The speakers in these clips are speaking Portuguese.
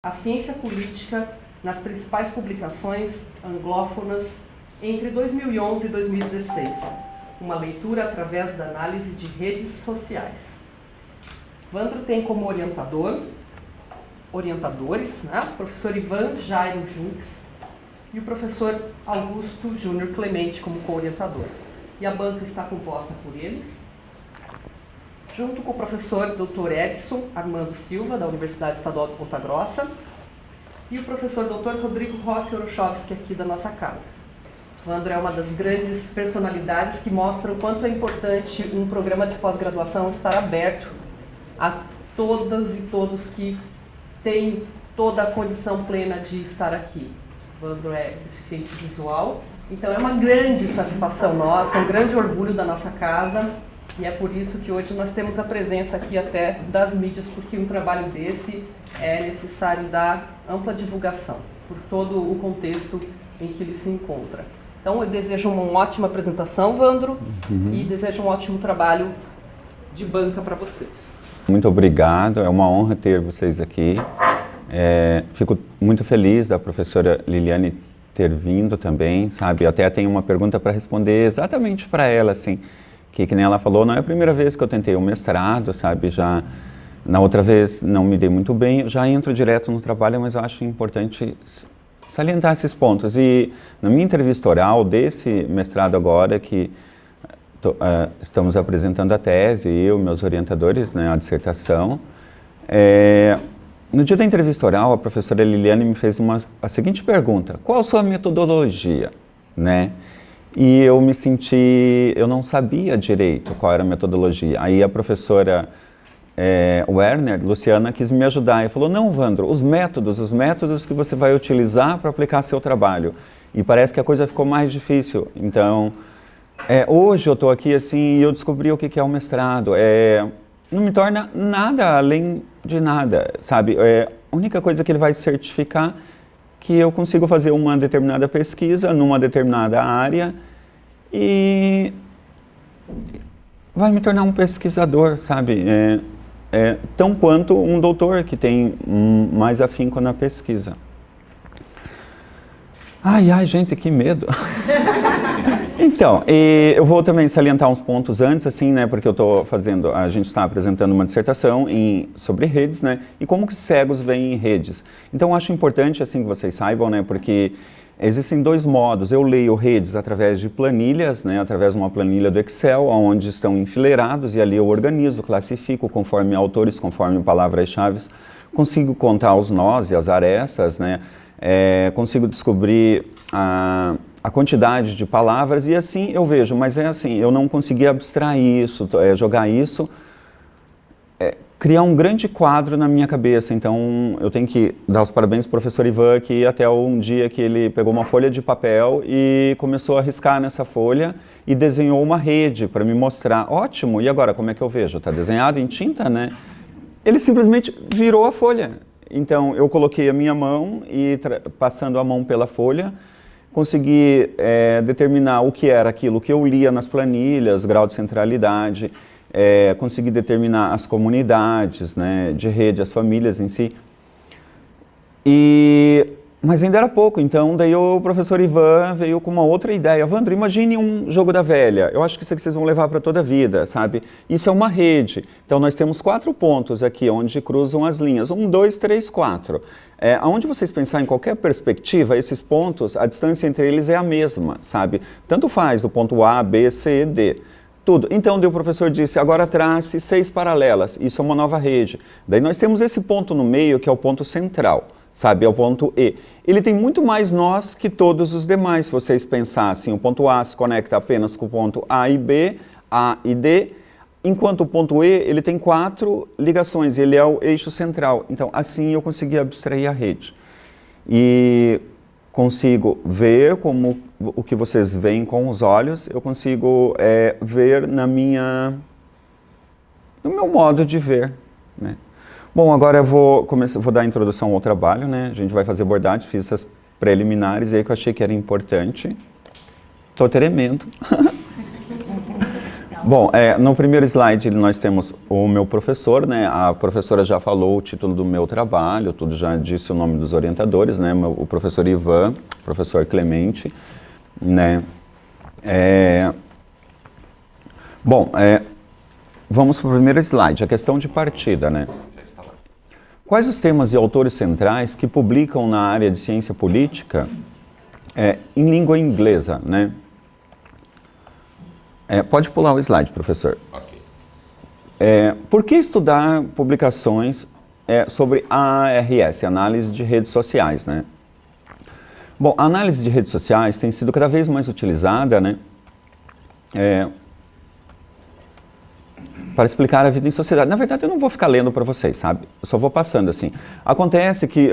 A ciência política nas principais publicações anglófonas entre 2011 e 2016. Uma leitura através da análise de redes sociais. Vandro tem como orientadores, né, o professor Ivan Jairo Junks e o professor Augusto Júnior Clemente como co-orientador. E a banca está composta por eles, junto com o professor Dr. Edson Armando Silva, da Universidade Estadual de Ponta Grossa, e o professor Dr. Rodrigo Rossi Orochovski, aqui da nossa casa. Vandro é uma das grandes personalidades que mostram o quanto é importante um programa de pós-graduação estar aberto a todas e todos que têm toda a condição plena de estar aqui. Vandro é deficiente visual, então é uma grande satisfação nossa, um grande orgulho da nossa casa. E é por isso que hoje nós temos a presença aqui até das mídias, porque um trabalho desse é necessário dar ampla divulgação por todo o contexto em que ele se encontra. Então eu desejo uma ótima apresentação, Vandro, e desejo um ótimo trabalho de banca para vocês. Muito obrigado, é uma honra ter vocês aqui. Fico muito feliz da professora Liliane ter vindo também, sabe? Eu até tenho uma pergunta para responder exatamente para ela, assim. Que nem ela falou, não é a primeira vez que eu tentei um mestrado, sabe, já na outra vez não me dei muito bem, eu já entro direto no trabalho, mas eu acho importante salientar esses pontos. E na minha entrevista oral desse mestrado agora, que estamos apresentando a tese, eu, meus orientadores, né, a dissertação, no dia da entrevista oral, a professora Liliane me fez a seguinte pergunta: qual a sua metodologia, né? E eu eu não sabia direito qual era a metodologia. Aí a professora Werner, Luciana, quis me ajudar e falou: não, Vandro, os métodos que você vai utilizar para aplicar seu trabalho. E parece que a coisa ficou mais difícil. Então, hoje eu estou aqui assim e eu descobri o que é o mestrado. Não me torna nada além de nada, sabe? A única coisa que ele vai certificar que eu consigo fazer uma determinada pesquisa numa determinada área e vai me tornar um pesquisador, sabe? Tão quanto um doutor que tem mais afinco na pesquisa. Ai, gente, que medo! Então, eu vou também salientar uns pontos antes, assim, né, porque a gente está apresentando uma dissertação sobre redes, né, e como que cegos veem redes. Então, acho importante, assim, que vocês saibam, né, porque existem dois modos. Eu leio redes através de planilhas, né, através de uma planilha do Excel, onde estão enfileirados, e ali eu organizo, classifico conforme autores, conforme palavras-chave, consigo contar os nós e as arestas, né, consigo descobrir a quantidade de palavras e assim eu vejo, mas assim, eu não consegui abstrair isso, jogar isso, criar um grande quadro na minha cabeça. Então eu tenho que dar os parabéns ao professor Ivan, que até um dia que ele pegou uma folha de papel e começou a riscar nessa folha e desenhou uma rede para me mostrar. Ótimo, e agora como é que eu vejo? Está desenhado em tinta, né? Ele simplesmente virou a folha. Então eu coloquei a minha mão e passando a mão pela folha, consegui determinar o que era aquilo que eu lia nas planilhas, grau de centralidade, consegui determinar as comunidades, né, de rede, as famílias em si. Mas ainda era pouco, então daí o professor Ivan veio com uma outra ideia. Vandro, imagine um jogo da velha. Eu acho que isso aqui vocês vão levar para toda a vida, sabe? Isso é uma rede. Então nós temos 4 pontos aqui, onde cruzam as linhas. 1, 2, 3, 4. Aonde vocês pensarem em qualquer perspectiva, esses pontos, a distância entre eles é a mesma, sabe? Tanto faz o ponto A, B, C, D. Tudo. Então, o professor disse, agora trace 6 paralelas. Isso é uma nova rede. Daí nós temos esse ponto no meio, que é o ponto central. Sabe, é o ponto E. Ele tem muito mais nós que todos os demais, se vocês pensassem. O ponto A se conecta apenas com o ponto A e B, A e D, enquanto o ponto E, ele tem 4 ligações, ele é o eixo central. Então, assim eu consegui abstrair a rede. E consigo ver como o que vocês veem com os olhos, eu consigo ver no meu modo de ver, né? Bom, agora eu vou dar a introdução ao trabalho, né? A gente vai fazer bordagem, fiz essas preliminares aí que eu achei que era importante. Estou tremendo. Bom, no primeiro slide nós temos o meu professor, né? A professora já falou o título do meu trabalho, tudo já disse o nome dos orientadores, né? O professor Ivan, professor Clemente, né? Bom, vamos para o primeiro slide, a questão de partida, né? Quais os temas e autores centrais que publicam na área de ciência política em língua inglesa, né? Pode pular o slide, professor. Okay. Por que estudar publicações sobre ARS, análise de redes sociais, né? Bom, a análise de redes sociais tem sido cada vez mais utilizada, né? Para explicar a vida em sociedade. Na verdade, eu não vou ficar lendo para vocês, sabe? Eu só vou passando assim. Acontece que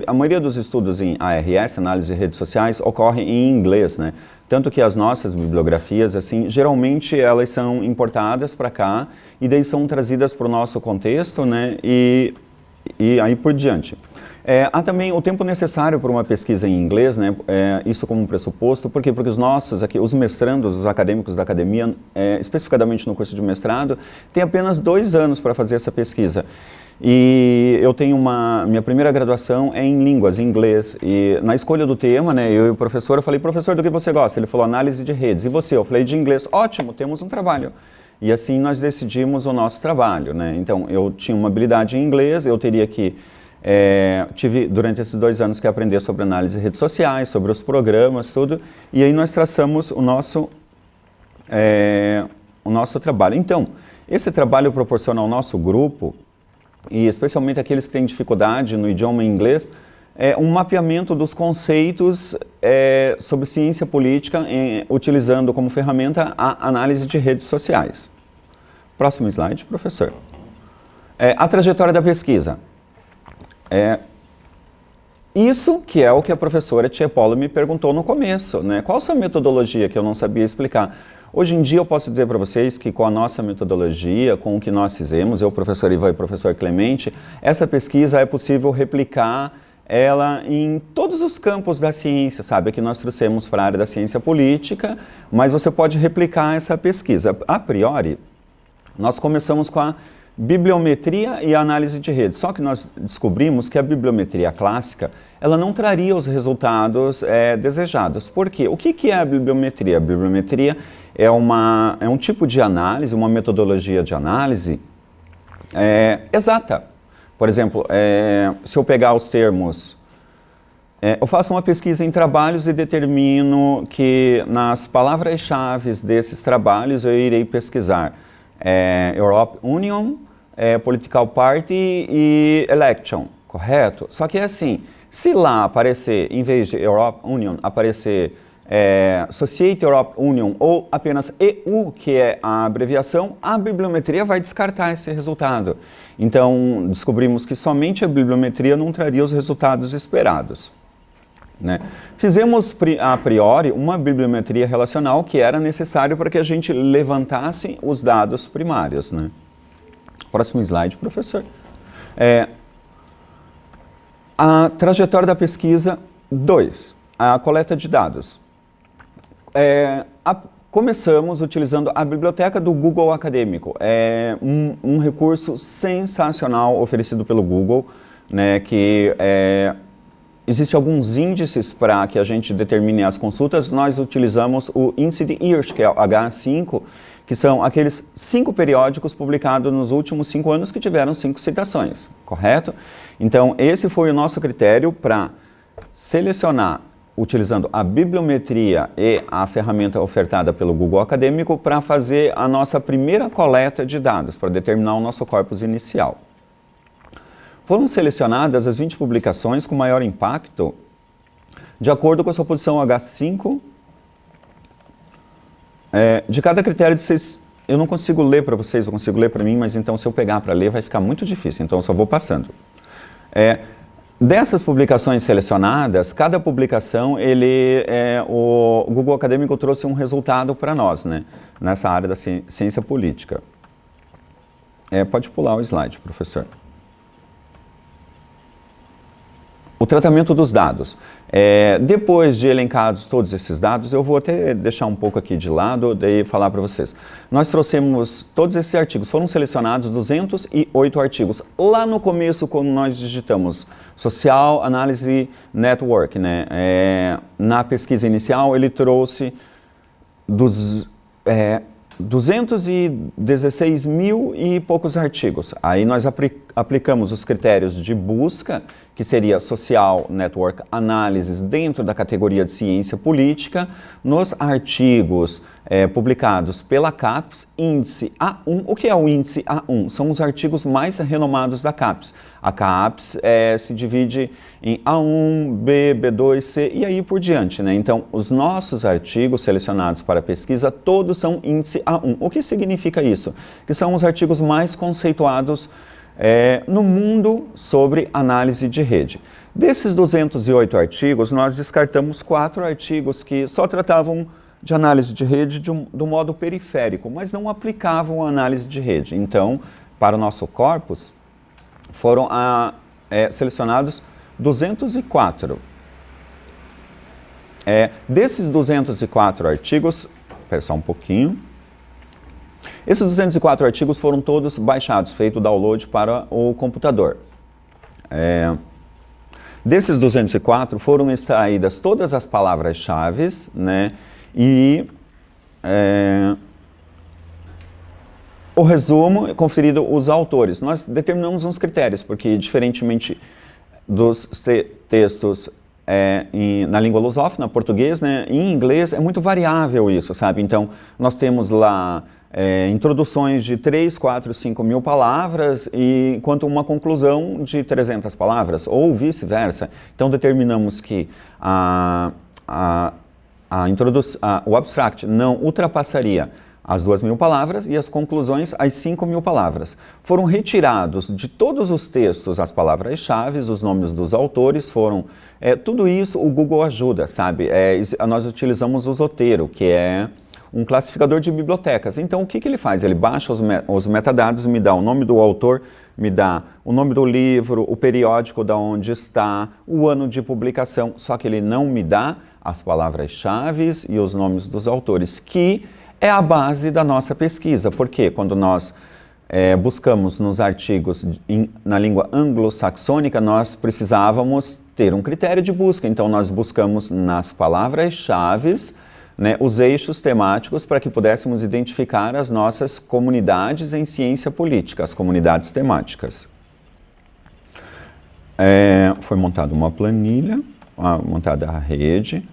a maioria dos estudos em ARS, análise de redes sociais, ocorre em inglês, né? Tanto que as nossas bibliografias, assim, geralmente elas são importadas para cá e daí são trazidas para o nosso contexto, né? E aí por diante. Há também o tempo necessário para uma pesquisa em inglês, né? Isso como um pressuposto, por quê? Porque os nossos aqui, os mestrandos, os acadêmicos da academia, especificadamente no curso de mestrado, têm apenas 2 anos para fazer essa pesquisa. E eu tenho minha primeira graduação em línguas, em inglês, e na escolha do tema, né, eu e o professor, eu falei, professor, do que você gosta? Ele falou, análise de redes. E você? Eu falei, de inglês. Ótimo, temos um trabalho. E assim nós decidimos o nosso trabalho, né? Então, eu tinha uma habilidade em inglês, eu teria que tive durante esses 2 anos que aprender sobre análise de redes sociais, sobre os programas, tudo, e aí nós traçamos o nosso trabalho. Então, esse trabalho proporciona ao nosso grupo, e especialmente aqueles que têm dificuldade no idioma inglês, um mapeamento dos conceitos sobre ciência política, utilizando como ferramenta a análise de redes sociais. Próximo slide, professor. A trajetória da pesquisa. Isso que é o que a professora Tiepolo me perguntou no começo, né? Qual a sua metodologia, que eu não sabia explicar? Hoje em dia eu posso dizer para vocês que com a nossa metodologia, com o que nós fizemos, eu, professor Ivan e professor Clemente, essa pesquisa é possível replicar ela em todos os campos da ciência, sabe? Aqui nós trouxemos para a área da ciência política, mas você pode replicar essa pesquisa. A priori, nós começamos com a bibliometria e a análise de redes. Só que nós descobrimos que a bibliometria clássica, ela não traria os resultados desejados. Por quê? O que é a bibliometria? A bibliometria é um tipo de análise, uma metodologia de análise exata. Por exemplo, se eu pegar os termos, eu faço uma pesquisa em trabalhos e determino que nas palavras-chave desses trabalhos eu irei pesquisar Europe Union, Political Party e Election, correto? Só que é assim, se lá aparecer, em vez de Europe Union, aparecer Society Europe Union ou apenas EU, que é a abreviação, a bibliometria vai descartar esse resultado. Então, descobrimos que somente a bibliometria não traria os resultados esperados, né? Fizemos a priori uma bibliometria relacional que era necessário para que a gente levantasse os dados primários, né? Próximo slide, professor. A trajetória da pesquisa 2, a coleta de dados. Começamos utilizando a biblioteca do Google Acadêmico. É um recurso sensacional oferecido pelo Google, né, que existem alguns índices para que a gente determine as consultas. Nós utilizamos o índice de Hirsch, que é o H5, que são aqueles 5 periódicos publicados nos últimos 5 anos que tiveram 5 citações, correto? Então, esse foi o nosso critério para selecionar, utilizando a bibliometria e a ferramenta ofertada pelo Google Acadêmico, para fazer a nossa primeira coleta de dados, para determinar o nosso corpus inicial. Foram selecionadas as 20 publicações com maior impacto, de acordo com a sua posição H5, de cada critério de 6. Eu não consigo ler para vocês, eu consigo ler para mim, mas então se eu pegar para ler vai ficar muito difícil, então eu só vou passando. Dessas publicações selecionadas, cada publicação, o Google Acadêmico trouxe um resultado para nós, né, nessa área da ciência política. Pode pular o slide, professor. o tratamento dos dados. Depois de elencados todos esses dados, eu vou até deixar um pouco aqui de lado e falar para vocês. Nós trouxemos todos esses artigos, foram selecionados 208 artigos. Lá no começo, quando nós digitamos Social Analysis Network, né, na pesquisa inicial, ele trouxe 216 mil e poucos artigos. Aí nós aplicamos os critérios de busca, que seria Social Network Analysis, dentro da categoria de ciência política, nos artigos publicados pela CAPES, índice A1. O que é o índice A1? São os artigos mais renomados da CAPES. A CAPES se divide em A1, B, B2, C e aí por diante, né? Então, os nossos artigos selecionados para pesquisa, todos são índice A1. O que significa isso? Que são os artigos mais conceituados no mundo sobre análise de rede. Desses 208 artigos, nós descartamos 4 artigos que só tratavam de análise de rede do modo periférico, mas não aplicavam a análise de rede. Então, para o nosso corpus, foram selecionados 204. Desses 204 artigos, espera só um pouquinho. Esses 204 artigos foram todos baixados, feito download para o computador. Desses 204 foram extraídas todas as palavras-chave, né, e o resumo, conferido os autores. Nós determinamos uns critérios, porque diferentemente dos textos na língua lusófona, português, né, em inglês é muito variável isso, sabe? Então, nós temos lá introduções de 3, 4, 5 mil palavras, enquanto uma conclusão de 300 palavras, ou vice-versa. Então, determinamos que o abstract não ultrapassaria as 2.000 palavras e as conclusões as 5.000 palavras. Foram retirados de todos os textos as palavras-chave, os nomes dos autores, tudo isso o Google ajuda, sabe? Nós utilizamos o Zotero, que é um classificador de bibliotecas. Então, o que ele faz? Ele baixa os metadados, me dá o nome do autor, me dá o nome do livro, o periódico da onde está, o ano de publicação, só que ele não me dá as palavras-chave e os nomes dos autores, que é a base da nossa pesquisa, porque quando nós buscamos nos artigos na língua anglo-saxônica, nós precisávamos ter um critério de busca, então nós buscamos nas palavras-chave, né, os eixos temáticos para que pudéssemos identificar as nossas comunidades em ciência política, as comunidades temáticas. Foi montada uma planilha, montada a rede.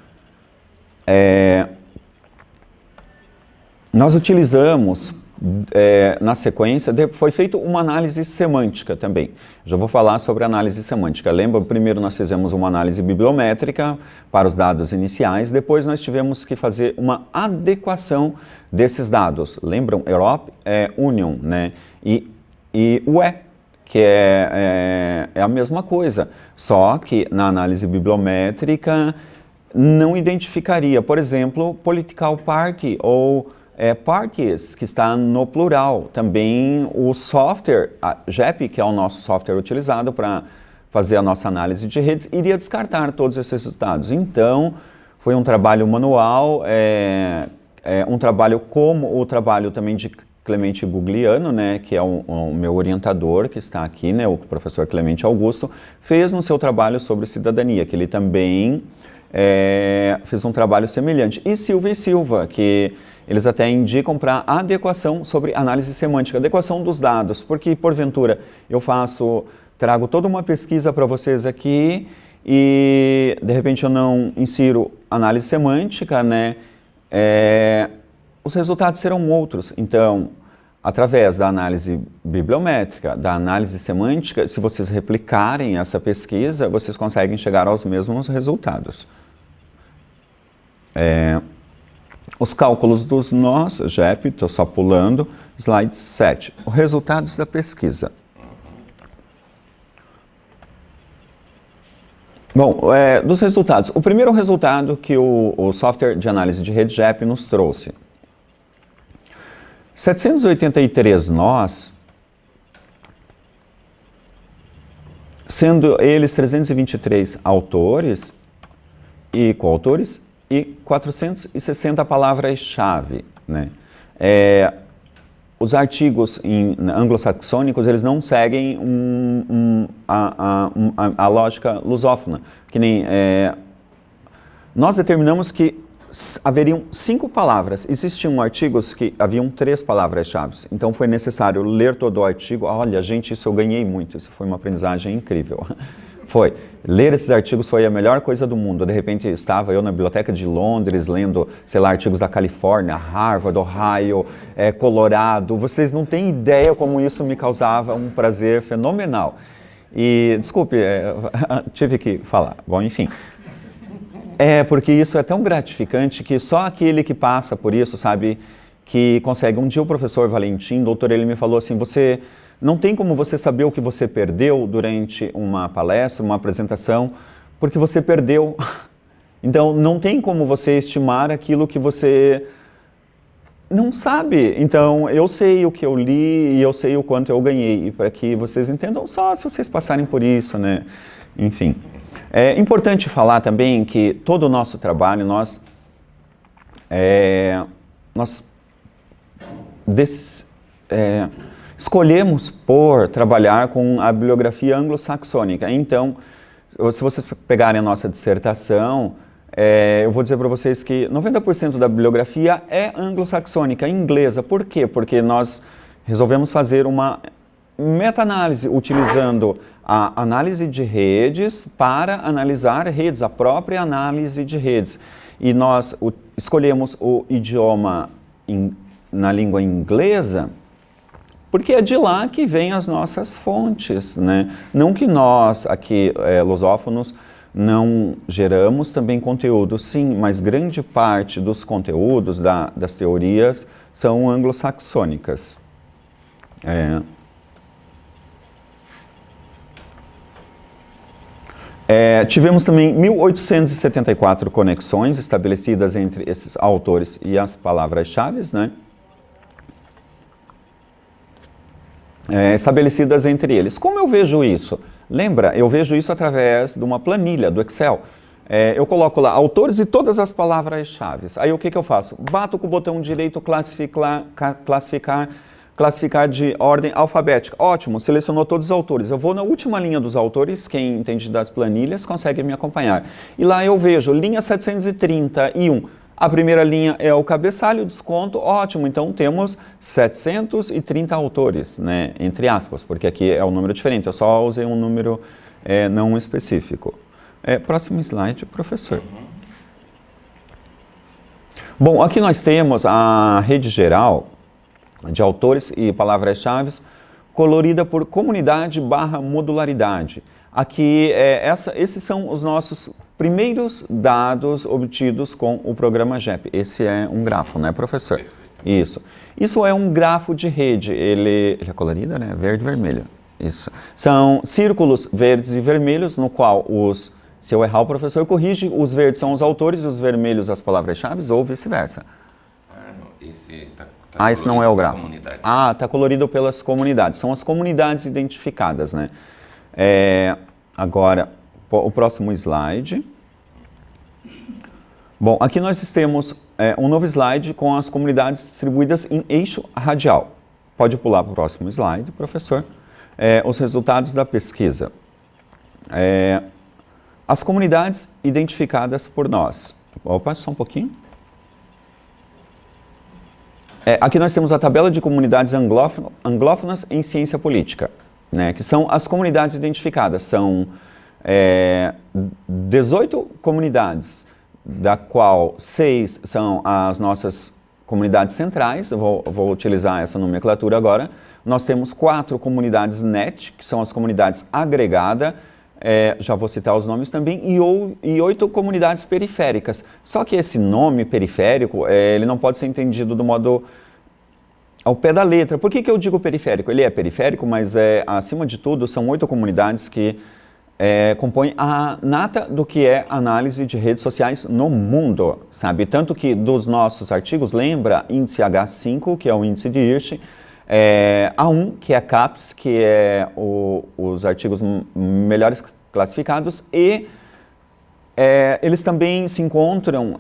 Nós utilizamos, na sequência, foi feita uma análise semântica também. Já vou falar sobre análise semântica. Lembra, primeiro nós fizemos uma análise bibliométrica para os dados iniciais, depois nós tivemos que fazer uma adequação desses dados. Lembram? Europe, Union, né? E UE, que é a mesma coisa, só que na análise bibliométrica não identificaria, por exemplo, political party ou parties, que está no plural. Também o software, a JEP, que é o nosso software utilizado para fazer a nossa análise de redes, iria descartar todos esses resultados. Então, foi um trabalho manual, um trabalho como o trabalho também de Clemente Gugliano, né, que é o meu orientador, que está aqui, né, o professor Clemente Augusto, fez no seu trabalho sobre cidadania, que ele também fez um trabalho semelhante. E Silva, que eles até indicam para adequação sobre análise semântica, adequação dos dados, porque porventura eu trago toda uma pesquisa para vocês aqui e de repente eu não insiro análise semântica, né? Os resultados serão outros. Então, através da análise bibliométrica, da análise semântica, se vocês replicarem essa pesquisa, vocês conseguem chegar aos mesmos resultados. Os cálculos dos nós, JEP, estou só pulando, slide 7. Os resultados da pesquisa. Bom, dos resultados. O primeiro resultado que o software de análise de rede JEP nos trouxe. 783 nós sendo eles 323 autores e coautores e 460 palavras-chave, né? Os artigos anglo-saxônicos, eles não seguem a lógica lusófona, que nem nós determinamos que haveriam 5 palavras. Existiam artigos que haviam 3 palavras-chave. Então foi necessário ler todo o artigo. Olha, gente, isso eu ganhei muito. Isso foi uma aprendizagem incrível. Foi. Ler esses artigos foi a melhor coisa do mundo. De repente estava eu na biblioteca de Londres lendo, sei lá, artigos da Califórnia, Harvard, Ohio, Colorado. Vocês não têm ideia como isso me causava um prazer fenomenal. E, desculpe, tive que falar. Bom, enfim. Porque isso é tão gratificante que só aquele que passa por isso, sabe, que consegue. Um dia o professor Valentim, doutor, ele me falou assim, não tem como você saber o que você perdeu durante uma palestra, uma apresentação, porque você perdeu. Então, não tem como você estimar aquilo que você não sabe. Então, eu sei o que eu li e eu sei o quanto eu ganhei. E para que vocês entendam, só se vocês passarem por isso, né? Enfim. É importante falar também que todo o nosso trabalho, nós escolhemos por trabalhar com a bibliografia anglo-saxônica. Então, se vocês pegarem a nossa dissertação, eu vou dizer para vocês que 90% da bibliografia é anglo-saxônica, inglesa. Por quê? Porque nós resolvemos fazer uma meta-análise utilizando a análise de redes para analisar redes, a própria análise de redes. E nós escolhemos o idioma na língua inglesa porque é de lá que vêm as nossas fontes, né? Não que nós, aqui, lusófonos, não geramos também conteúdo, sim, mas grande parte dos conteúdos das teorias são anglo-saxônicas. Tivemos também 1.874 conexões estabelecidas entre esses autores e as palavras-chave, né? Estabelecidas entre eles. Como eu vejo isso? Lembra, eu vejo isso através de uma planilha do Excel. Eu coloco lá autores e todas as palavras-chave. Aí o que eu faço? Bato com o botão direito classificar de ordem alfabética. Ótimo, selecionou todos os autores. Eu vou na última linha dos autores, quem entende das planilhas consegue me acompanhar. E lá eu vejo linha 731. A primeira linha é o cabeçalho, desconto, ótimo, então temos 730 autores, né, entre aspas, porque aqui é um número diferente, eu só usei um número não específico. Próximo slide, professor. Bom, aqui nós temos a rede geral de autores e palavras-chave colorida por comunidade/modularidade. Aqui, esses são os nossos primeiros dados obtidos com o programa GEP. Esse é um grafo, né, professor? Isso. Isso é um grafo de rede. Ele é colorido, né? Verde e vermelho. Isso. São círculos verdes e vermelhos, no qual se eu errar, o professor corrige, os verdes são os autores e os vermelhos as palavras-chave, ou vice-versa. Esse não é o grafo. Está colorido pelas comunidades. São as comunidades identificadas, né? Agora, o próximo slide. Bom, aqui nós temos um novo slide com as comunidades distribuídas em eixo radial. Pode pular para o próximo slide, professor. Os resultados da pesquisa. As comunidades identificadas por nós. Opa, só um pouquinho. Aqui nós temos a tabela de comunidades anglófonas em ciência política, né, que são as comunidades identificadas. São 18 comunidades, da qual 6 são as nossas comunidades centrais. Eu vou utilizar essa nomenclatura agora. Nós temos 4 comunidades NET, que são as comunidades agregada, já vou citar os nomes também, e 8 comunidades periféricas. Só que esse nome periférico, ele não pode ser entendido do modo ao pé da letra. Por que eu digo periférico? Ele é periférico, mas acima de tudo são 8 comunidades que compõem a nata do que é análise de redes sociais no mundo, sabe? Tanto que dos nossos artigos, lembra índice H5, que é o índice de Hirsch, Há um que é CAPES, que é os artigos melhores classificados, e eles também se encontram...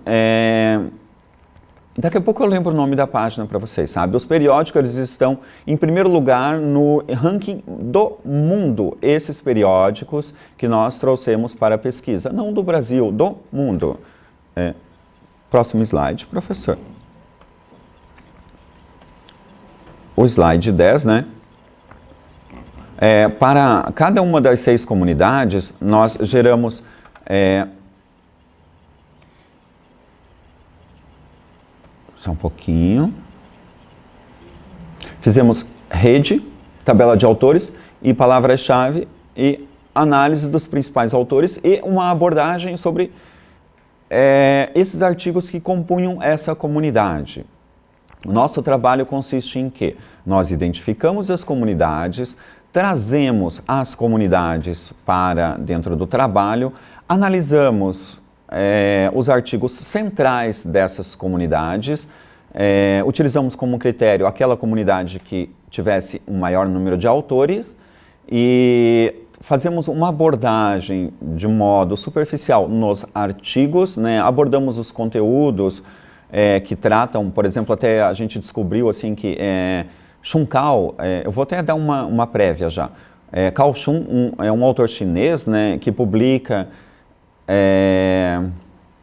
Daqui a pouco eu lembro o nome da página para vocês, sabe? Os periódicos, eles estão em primeiro lugar no ranking do mundo. Esses periódicos que nós trouxemos para a pesquisa, não do Brasil, do mundo. Próximo slide, professor. O slide 10, né? Para cada uma das 6 comunidades, nós geramos... Só um pouquinho. Fizemos rede, tabela de autores e palavras-chave e análise dos principais autores e uma abordagem sobre esses artigos que compunham essa comunidade. O nosso trabalho consiste em que nós identificamos as comunidades, trazemos as comunidades para dentro do trabalho, analisamos os artigos centrais dessas comunidades, utilizamos como critério aquela comunidade que tivesse um maior número de autores e fazemos uma abordagem de modo superficial nos artigos, né? Abordamos os conteúdos que tratam, por exemplo, até a gente descobriu assim que Chun-Cao, eu vou até dar uma prévia já, Cao Chun é um autor chinês, né, que publica...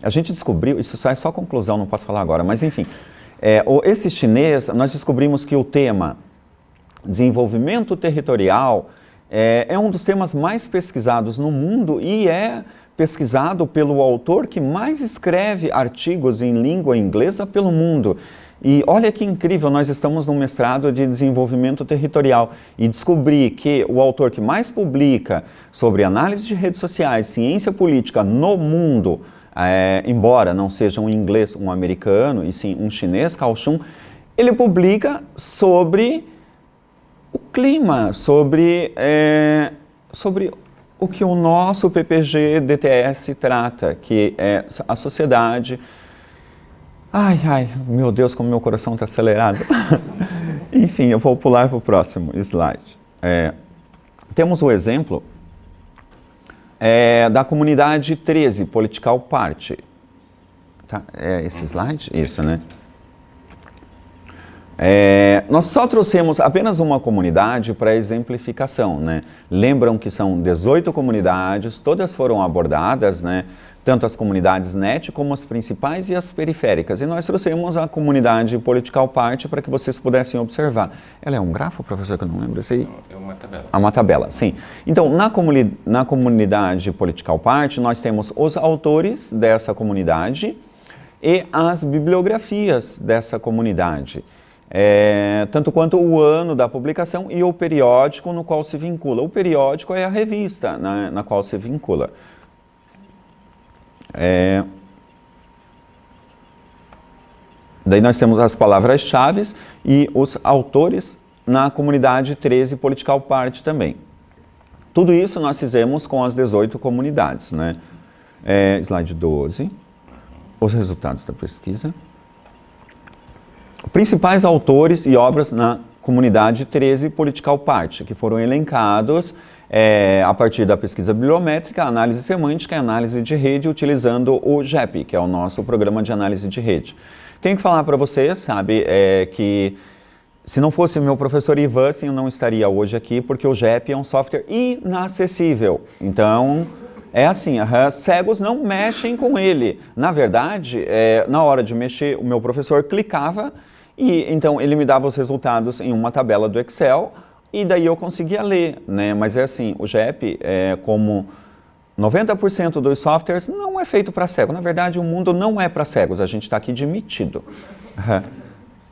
a gente descobriu, isso sai só conclusão, não posso falar agora, mas enfim, esse chinês, nós descobrimos que o tema desenvolvimento territorial é um dos temas mais pesquisados no mundo e é pesquisado pelo autor que mais escreve artigos em língua inglesa pelo mundo. E olha que incrível, nós estamos no mestrado de desenvolvimento territorial e descobri que o autor que mais publica sobre análise de redes sociais, ciência política no mundo, embora não seja um inglês, um americano, e sim um chinês, Cao Chun, ele publica sobre o clima, sobre o que o nosso PPG-DTS trata, que é a sociedade... Ai, meu Deus, como meu coração está acelerado. Enfim, eu vou pular para o próximo slide. Temos o exemplo da comunidade 13, Political Party. Tá? Esse slide? Isso, né? Nós só trouxemos apenas uma comunidade para exemplificação, né? Lembram que são 18 comunidades, todas foram abordadas, né? Tanto as comunidades NET como as principais e as periféricas. E nós trouxemos a comunidade Political Party para que vocês pudessem observar. Ela é um grafo, professor, que eu não lembro? Sei. É uma tabela. Uma tabela, sim. Então, na comunidade Political Party, nós temos os autores dessa comunidade e as bibliografias dessa comunidade. Tanto quanto o ano da publicação e o periódico no qual se vincula. O periódico é a revista na qual se vincula. Daí nós temos as palavras-chave e os autores na comunidade 13 Political Party também. Tudo isso nós fizemos com as 18 comunidades, né? Slide 12. Os resultados da pesquisa. Principais autores e obras na comunidade 13 Political Party, que foram elencados a partir da pesquisa bibliométrica, análise semântica e análise de rede, utilizando o GEP, que é o nosso programa de análise de rede. Tenho que falar para vocês, sabe, que se não fosse o meu professor Ivan, eu não estaria hoje aqui, porque o GEP é um software inacessível. Então, é assim, cegos não mexem com ele. Na verdade, na hora de mexer, o meu professor clicava e então ele me dava os resultados em uma tabela do Excel e daí eu conseguia ler, né? Mas é assim, o GEP, como 90% dos softwares, não é feito para cegos. Na verdade, o mundo não é para cegos, a gente está aqui demitido.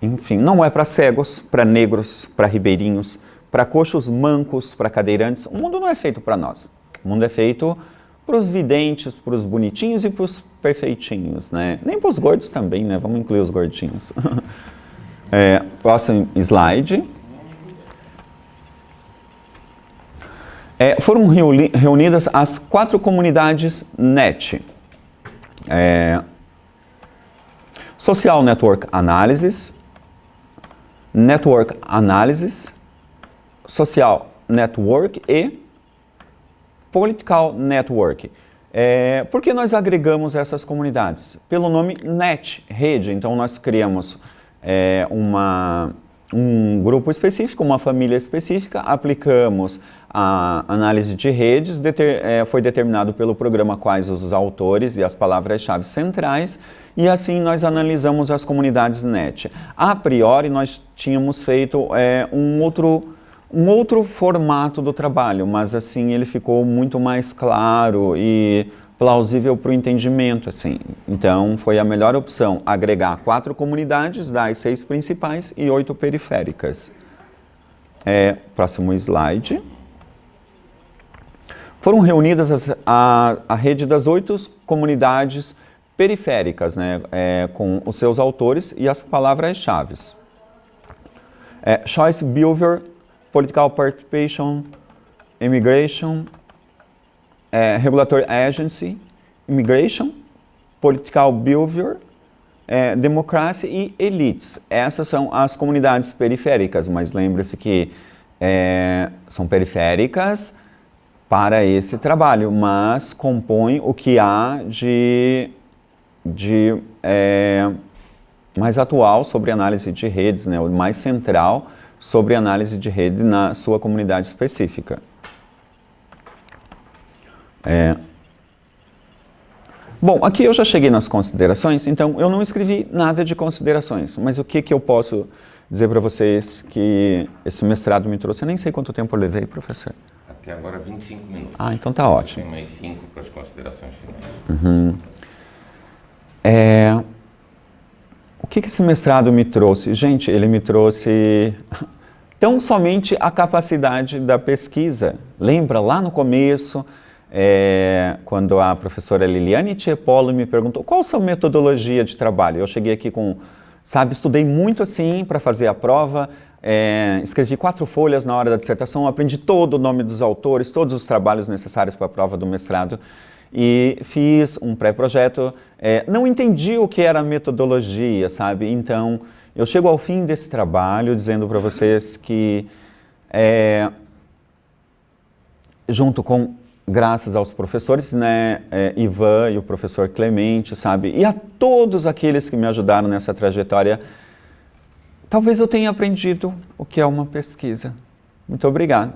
Enfim, não é para cegos, para negros, para ribeirinhos, para coxos mancos, para cadeirantes. O mundo não é feito para nós. O mundo é feito para os videntes, para os bonitinhos e para os perfeitinhos, né? Nem para os gordos também, né? Vamos incluir os gordinhos. Próximo slide. Foram reunidas as 4 comunidades NET. Social Network Analysis, Network Analysis, Social Network e Political Network. Por que nós agregamos essas comunidades? Pelo nome NET, rede. Então nós criamos um grupo específico, uma família específica, aplicamos a análise de redes, foi determinado pelo programa quais os autores e as palavras-chave centrais, e assim nós analisamos as comunidades NET. A priori nós tínhamos feito um outro formato do trabalho, mas assim ele ficou muito mais claro e plausível para o entendimento, assim. Então foi a melhor opção agregar 4 comunidades das 6 principais e 8 periféricas. Próximo slide. Foram reunidas a rede das 8 comunidades periféricas, né, com os seus autores e as palavras-chave. Choice Behavior, Political Participation, Immigration, Regulatory Agency, Immigration, Political Behavior, Democracy e Elites. Essas são as comunidades periféricas, mas lembre-se que são periféricas para esse trabalho, mas compõem o que há de mais atual sobre análise de redes, né, o mais central sobre análise de rede na sua comunidade específica. Bom, aqui eu já cheguei nas considerações, então eu não escrevi nada de considerações, mas o que eu posso dizer para vocês que esse mestrado me trouxe? Eu nem sei quanto tempo eu levei, professor. Até agora 25 minutos. Ah, então tá ótimo. Tem mais 5 para as considerações finais. O que esse mestrado me trouxe? Gente, ele me trouxe tão somente a capacidade da pesquisa. Lembra lá no começo, quando a professora Liliane Tiepolo me perguntou qual a sua metodologia de trabalho? Eu cheguei aqui estudei muito assim para fazer a prova, escrevi 4 folhas na hora da dissertação, aprendi todo o nome dos autores, todos os trabalhos necessários para a prova do mestrado e fiz um pré-projeto. Não entendi o que era metodologia, sabe? Então, eu chego ao fim desse trabalho dizendo para vocês que, junto com, graças aos professores, né, Ivan e o professor Clemente, sabe? E a todos aqueles que me ajudaram nessa trajetória, talvez eu tenha aprendido o que é uma pesquisa. Muito obrigado.